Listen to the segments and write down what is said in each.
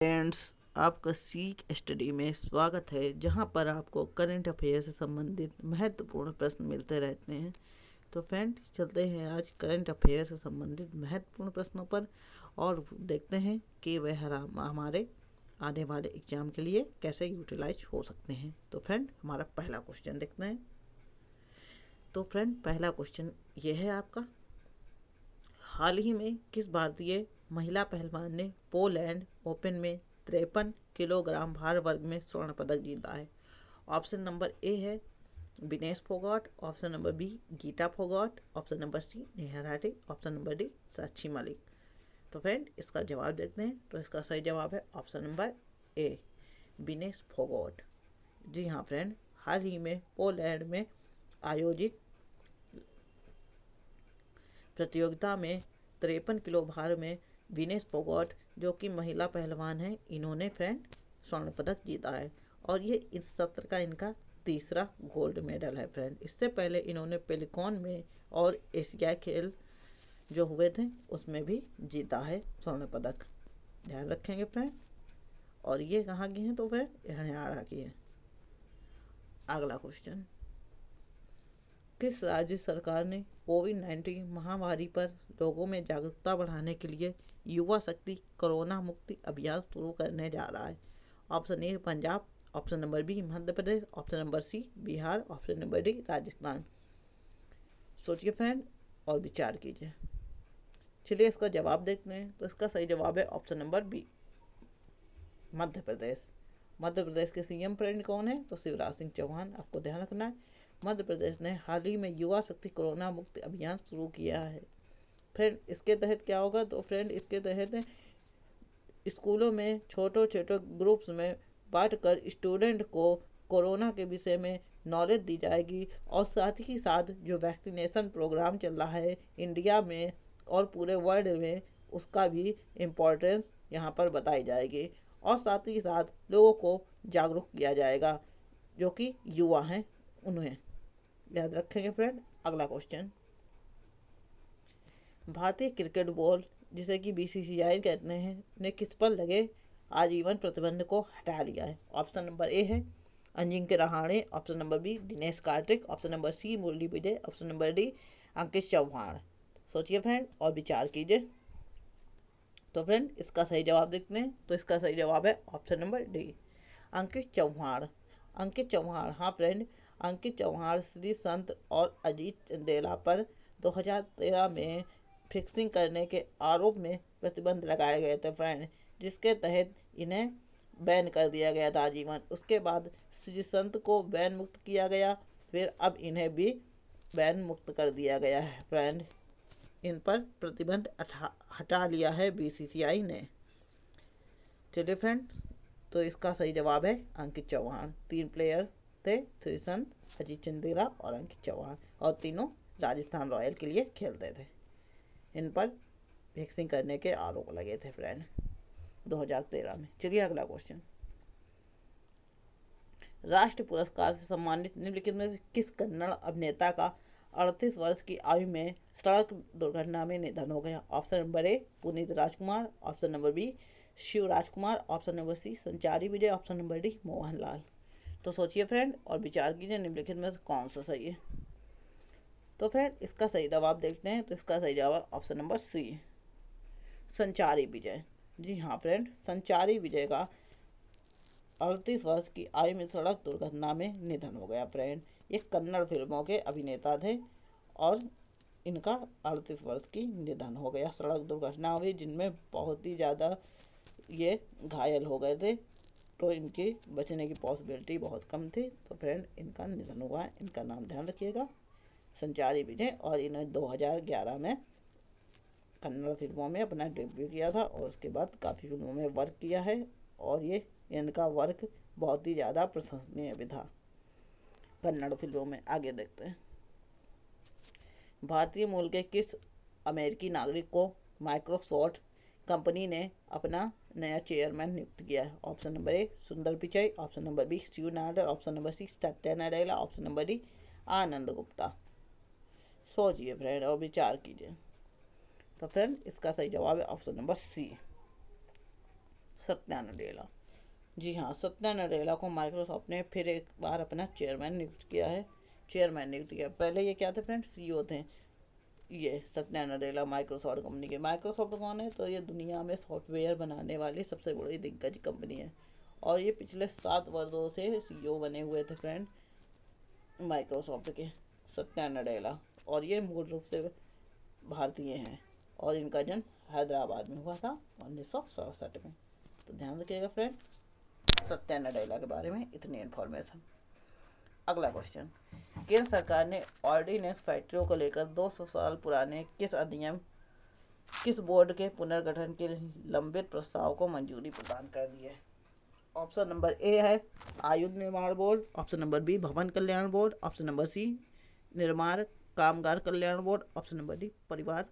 Friends, आपका सीख study में स्वागत है, जहां पर आपको करंट अफेयर से संबंधित महत्वपूर्ण प्रश्न मिलते रहते हैं। तो फ्रेंड, चलते हैं आज करंट अफेयर से संबंधित महत्वपूर्ण प्रश्नों पर और देखते हैं कि वह हमारे आने वाले एग्जाम के लिए कैसे यूटिलाइज हो सकते हैं। तो फ्रेंड, हमारा पहला क्वेश्चन देखते हैं। तो फ्रेंड, पहला क्वेश्चन ये है आपका, हाल ही में किस भारतीय महिला पहलवान ने पोलैंड ओपन में 53 किलोग्राम भार वर्ग में स्वर्ण पदक जीता है? ऑप्शन नंबर ए है Vinesh Phogat, option number B Geeta Phogat, option number C Neha Rathi, option number D Sakshi Malik. तो फ्रेंड, इसका जवाब देखते हैं। तो इसका सही जवाब है option number A Vinesh Phogat. जी हाँ फ्रेंड, हाल ही में पोलैंड में आयोजित प्रतियोगिता में 53 किलो भार में विनेश फोगाट, जो कि महिला पहलवान है, इन्होंने फ्रेंड स्वर्ण पदक जीता है और ये इस सत्र का इनका तीसरा गोल्ड मेडल है फ्रेंड। इससे पहले इन्होंने पेलिकॉन में और एशियाई खेल जो हुए थे उसमें भी जीता है स्वर्ण पदक। ध्यान रखेंगे फ्रेंड। और ये कहाँ की हैं? तो फ्रेंड हरियाणा की है। अगला क्वेश्चन, किस राज्य सरकार ने कोविड-19 महामारी पर लोगों में जागरूकता बढ़ाने के लिए युवा शक्ति कोरोना मुक्ति अभियान शुरू करने जा रहा है? Option A Punjab, option number B Madhya Pradesh, option number C Bihar, option number D Rajasthan. सोचिए फ्रेंड और विचार कीजिए। चलिए इसका जवाब देखते हैं। तो इसका सही जवाब है ऑप्शन नंबर बी मध्य प्रदेश। मध्य प्रदेश के सीएम फ्रेंड कौन है? तो शिवराज सिंह चौहान। आपको ध्यान रखना है, मध्य प्रदेश ने हाल ही में युवा शक्ति कोरोना मुक्ति अभियान शुरू किया है। फ्रेंड, इसके तहत क्या होगा? तो फ्रेंड, इसके तहत स्कूलों में छोटे छोटे ग्रुप्स में बांटकर स्टूडेंट को कोरोना के विषय में नॉलेज दी जाएगी और साथ ही साथ जो वैक्सीनेशन प्रोग्राम चल रहा है इंडिया में और पूरे वर्ल्ड में, उसका भी इम्पोर्टेंस यहाँ पर बताई जाएगी और साथ ही साथ लोगों को जागरूक किया जाएगा जो कि युवा हैं उन्हें। याद रखेंगे फ्रेंड। अगला क्वेश्चन, भारतीय क्रिकेट बोर्ड, जिसे कि बीसीसीआई कहते हैं, ने किस पर लगे आजीवन प्रतिबंध को हटा लिया है? ऑप्शन नंबर ए है Ajinkya Rahane, option number B Dinesh Karthik, option number C Murali Vijay, option number D Ankit Chauhan. सोचिए फ्रेंड और विचार कीजिए। तो फ्रेंड, इसका सही जवाब देखते हैं। तो इसका सही जवाब है option number D Ankit Chauhan. अंकित चौहान, हाँ फ्रेंड, अंकित चौहान श्री संत और अजीत चंदेला पर 2013 में फिक्सिंग करने के आरोप में प्रतिबंध लगाए गए थे फ्रेंड, जिसके तहत इन्हें बैन कर दिया गया था आजीवन। उसके बाद श्री संत को बैन मुक्त किया गया, फिर अब इन्हें भी बैन मुक्त कर दिया गया है फ्रेंड। इन पर प्रतिबंध हटा लिया है बीसीसीआई ने। चलिए फ्रेंड, तो इसका सही जवाब है अंकित चौहान। 3 प्लेयर थे, श्री संत, अजीत चंदेला और अंकित चौहान, और तीनों राजस्थान रॉयल के लिए खेलते थे। इन पर फिक्सिंग करने के आरोप लगे थे फ्रेंड 2013 में। चलिए अगला क्वेश्चन, राष्ट्रीय पुरस्कार से सम्मानित निम्नलिखित में से किस कन्नड़ अभिनेता का 38 वर्ष की आयु में सड़क दुर्घटना में निधन हो गया? Option number A Puneeth Rajkumar, option number B Shiva Rajkumar, option number C Sanchari Vijay, option number D Mohanlal. तो सोचिए फ्रेंड और विचार कीजिए, निम्नलिखित में से कौन सा सही है? तो फ्रेंड, इसका सही जवाब देखते हैं। तो इसका सही जवाब ऑप्शन नंबर सी संचारी विजय। जी हाँ फ्रेंड, संचारी विजय का 38 वर्ष की आयु में सड़क दुर्घटना में निधन हो गया फ्रेंड। ये कन्नड़ फिल्मों के अभिनेता थे और इनका 38 वर्ष की निधन हो गया। सड़क दुर्घटना हुई जिनमें बहुत ही ज़्यादा ये घायल हो गए थे, तो इनकी बचने की पॉसिबिलिटी बहुत कम थी। तो फ्रेंड, इनका निधन हुआ है। इनका नाम ध्यान रखिएगा, संचारी विजय। और इन्होंने 2011 में कन्नड़ फिल्मों में अपना डेब्यू किया था और उसके बाद काफ़ी फिल्मों में वर्क किया है और ये इनका वर्क बहुत ही ज़्यादा प्रशंसनीय भी था कन्नड़ फिल्मों में। आगे देखते हैं, भारतीय मूल के किस अमेरिकी नागरिक को माइक्रोसॉफ्ट कंपनी ने अपना नया चेयरमैन नियुक्त किया है? Option number A Sundar Pichai, option number B Shiv Nadar, option number C Satya Nadella, option number D Anand Gupta. सोचिए फ्रेंड और विचार कीजिए। तो फ्रेंड, इसका सही जवाब है option number C Satya Nadella. जी हाँ, सत्या नडेला को माइक्रोसॉफ्ट ने फिर एक बार अपना चेयरमैन नियुक्त किया है। पहले ये क्या थे फ्रेंड, सीईओ थे। ये सत्या नडेला माइक्रोसॉफ्ट कंपनी के। माइक्रोसॉफ्ट कौन है, तो ये दुनिया में सॉफ्टवेयर बनाने वाली सबसे बड़ी दिग्गज कंपनी है और ये पिछले 7 वर्षों से सीईओ बने हुए थे फ्रेंड माइक्रोसॉफ्ट के, सत्या नडेला। और ये मूल रूप से भारतीय हैं और इनका जन्म हैदराबाद में हुआ था 1967 में। तो ध्यान रखिएगा फ्रेंड, सत्या नडेला के बारे में इतनी इन्फॉर्मेशन। अगला क्वेश्चन, केंद्र सरकार ने ऑर्डिनेंस फैक्ट्रियों को लेकर 200 साल पुराने किस बोर्ड के पुनर्गठन के लंबित प्रस्ताव को मंजूरी प्रदान कर दी है? ऑप्शन नंबर ए है आयुध निर्माण बोर्ड, ऑप्शन नंबर बी भवन कल्याण बोर्ड, ऑप्शन नंबर सी निर्माण कामगार कल्याण बोर्ड, ऑप्शन नंबर डी परिवार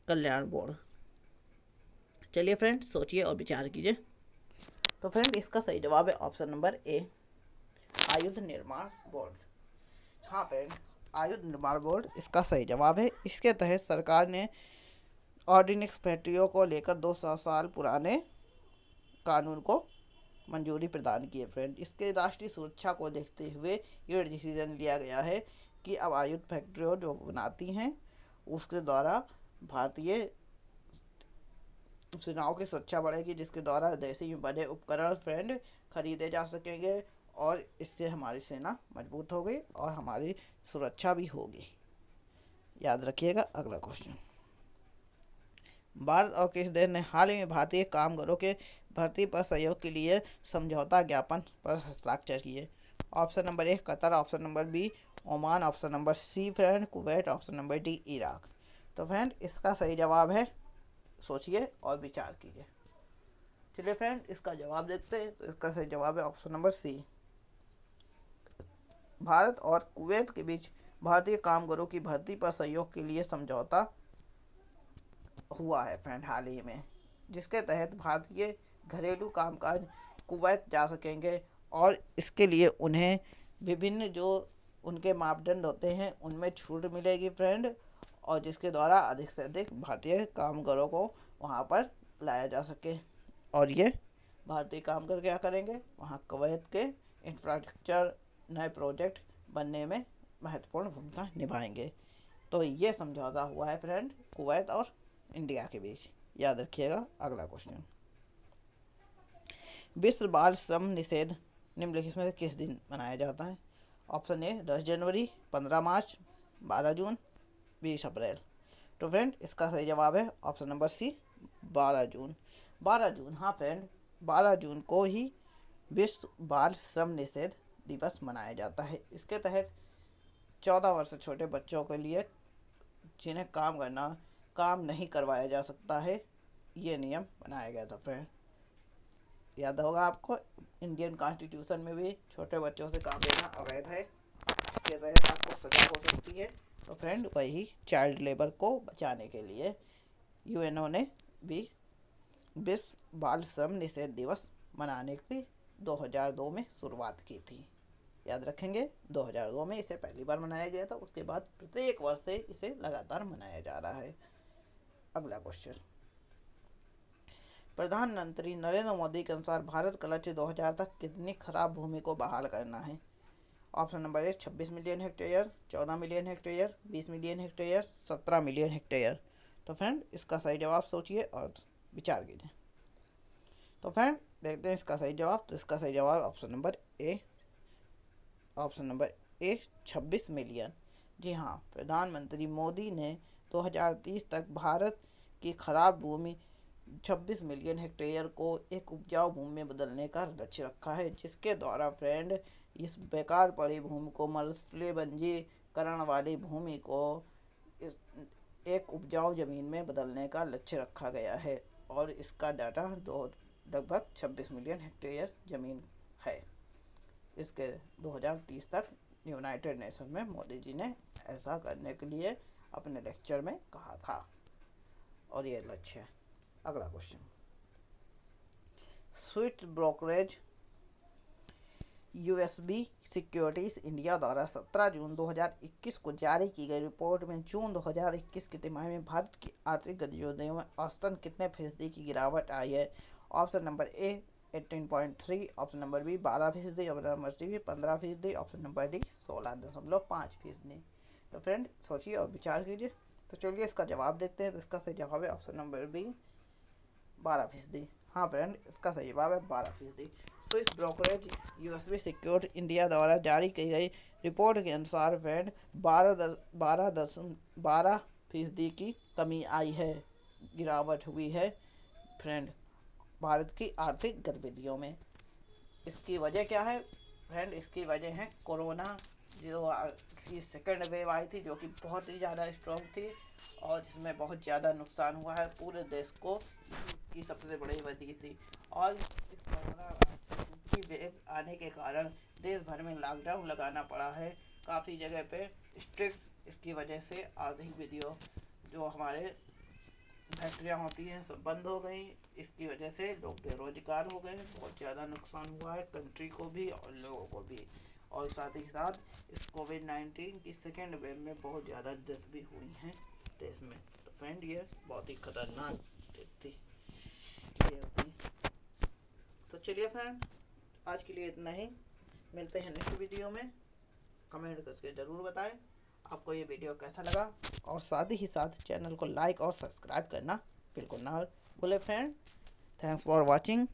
कल्याण बोर्ड। चलिए फ्रेंड, सोचिए और विचार कीजिए। तो फ्रेंड, इसका सही जवाब है ऑप्शन नंबर ए आयुध निर्माण बोर्ड। हाँ फ्रेंड, आयुध निर्माण बोर्ड इसका सही जवाब है। इसके तहत सरकार ने ऑर्डिनेंस फैक्ट्रियों को लेकर 200 साल पुराने कानून को मंजूरी प्रदान की है फ्रेंड। इसके राष्ट्रीय सुरक्षा को देखते हुए ये डिसीजन लिया गया है कि अब आयुध फैक्ट्रियों जो बनाती हैं उसके द्वारा भारतीय सेनाओं की सुरक्षा बढ़ेगी, जिसके द्वारा देशी में बने उपकरण फ्रेंड खरीदे जा सकेंगे और इससे हमारी सेना मजबूत होगी और हमारी सुरक्षा भी होगी। याद रखिएगा। अगला क्वेश्चन, भारत और किस देश ने हाल ही में भारतीय कामगारों के भर्ती पर सहयोग के लिए समझौता ज्ञापन पर हस्ताक्षर किए? Option number A Qatar, option number B Oman, option number C friend Kuwait, option number D Iraq. तो फ्रेंड, इसका सही जवाब है, सोचिए और विचार कीजिए। चलिए फ्रेंड, इसका जवाब देखते हैं। तो इसका सही जवाब है ऑप्शन नंबर सी। भारत और कुवैत के बीच भारतीय कामगारों की भर्ती पर सहयोग के लिए समझौता हुआ है फ्रेंड हाल ही में, जिसके तहत भारतीय घरेलू कामकाज कुवैत जा सकेंगे और इसके लिए उन्हें विभिन्न जो उनके मापदंड होते हैं उनमें छूट मिलेगी फ्रेंड, और जिसके द्वारा अधिक से अधिक भारतीय कामगारों को वहाँ पर लाया जा सके। और ये भारतीय कामगार क्या करेंगे, वहाँ कुवैत के इंफ्रास्ट्रक्चर नए प्रोजेक्ट बनने में महत्वपूर्ण भूमिका निभाएंगे। तो ये समझौता हुआ है फ्रेंड कुवैत और इंडिया के बीच। याद रखिएगा। अगला क्वेश्चन, विश्व बाल श्रम निषेध निम्नलिखित में से किस दिन मनाया जाता है? ऑप्शन ए 10 जनवरी, 15 मार्च, 12 जून, 20 अप्रैल। तो फ्रेंड, इसका सही जवाब है ऑप्शन नंबर सी 12 जून। 12 जून, हाँ फ्रेंड, 12 जून को ही विश्व बाल श्रम निषेध दिवस मनाया जाता है। इसके तहत 14 वर्ष से छोटे बच्चों के लिए जिन्हें काम नहीं करवाया जा सकता है, ये नियम बनाया गया था फ्रेंड। याद होगा आपको, इंडियन कॉन्स्टिट्यूशन में भी छोटे बच्चों से काम लेना अवैध है, इसके तहत आपको सजा हो सकती है। तो फ्रेंड, वही चाइल्ड लेबर को बचाने के लिए यूएनओ ने भी विश्व बाल श्रम निषेध दिवस मनाने की 2002 में शुरुआत की थी। याद रखेंगे, 2002 में इसे पहली बार मनाया गया था, उसके बाद प्रत्येक वर्ष से इसे लगातार मनाया जा रहा है। अगला क्वेश्चन, प्रधानमंत्री नरेंद्र मोदी के अनुसार भारत का लक्ष्य 2000 तक कितनी खराब भूमि को बहाल करना है? ऑप्शन नंबर ए 26 million hectare, 14 million hectare, 20 million hectare, 17 million hectare. तो फ्रेंड, इसका सही जवाब सोचिए और विचार कीजिए। तो फ्रेंड, देखते हैं इसका सही जवाब। तो इसका सही जवाब ऑप्शन नंबर ए 26 मिलियन। जी हाँ, प्रधानमंत्री मोदी ने 2030 तक भारत की खराब भूमि 26 मिलियन हेक्टेयर को एक उपजाऊ भूमि में बदलने का लक्ष्य रखा है, जिसके द्वारा फ्रेंड इस बेकार पड़ी भूमि को, मरुस्थलीकरण वाली भूमि को एक उपजाऊ ज़मीन में बदलने का लक्ष्य रखा गया है। और इसका डाटा लगभग 26 मिलियन हेक्टेयर ज़मीन है। इसके 2030 तक यूनाइटेड नेशन में मोदी जी ने ऐसा करने के लिए अपने लेक्चर में कहा था और ये लक्ष्य है। अगला question, Swift brokerage USB securities India द्वारा 17 जून 2021 को जारी की गई रिपोर्ट में जून 2021 की तिमाही में भारत की आर्थिक गतिविधियों में औसतन कितने फीसदी की गिरावट आई है? Option number A 18.3, option number B 12%, option number C 15%, option number D 16.5%। तो फ्रेंड सोचिए और विचार कीजिए। तो चलिए इसका जवाब देखते हैं। तो इसका सही जवाब है ऑप्शन नंबर बी 12%। हाँ फ्रेंड, इसका सही जवाब है 12%। Swiss brokerage USB secured India द्वारा जारी की गई रिपोर्ट के अनुसार फ्रेंड 12% की कमी आई है, गिरावट हुई है फ्रेंड भारत की आर्थिक गतिविधियों में। इसकी वजह क्या है फ्रेंड? इसकी वजह है कोरोना जो की सेकेंड वेव आई थी, जो कि बहुत ही ज़्यादा स्ट्रॉन्ग थी और जिसमें बहुत ज़्यादा नुकसान हुआ है पूरे देश को, की सबसे बड़ी वजह थी। और इस कोरोना की वेव आने के कारण देश भर में लॉकडाउन लगाना पड़ा है काफ़ी जगह पे स्ट्रिक्ट। इसकी वजह से आर्थिक विधियों जो हमारे फैक्ट्रियाँ होती हैं सब बंद हो गई। इसकी वजह से लोग बेरोजगार हो गए, बहुत ज़्यादा नुकसान हुआ है कंट्री को भी और लोगों को भी। और साथ ही साथ इस कोविड-19 की सेकेंड वेव में बहुत ज़्यादा डेथ भी हुई हैं देश में। तो फ्रेंड ये बहुत ही खतरनाक डेथ थी ये अपनी। तो चलिए फ्रेंड, आज के लिए इतना ही। मिलते हैं नेक्स्ट वीडियो में। कमेंट करके ज़रूर बताएं आपको ये वीडियो कैसा लगा, और साथ ही साथ चैनल को लाइक और सब्सक्राइब करना बिल्कुल ना भूलें फ्रेंड। Thanks for watching.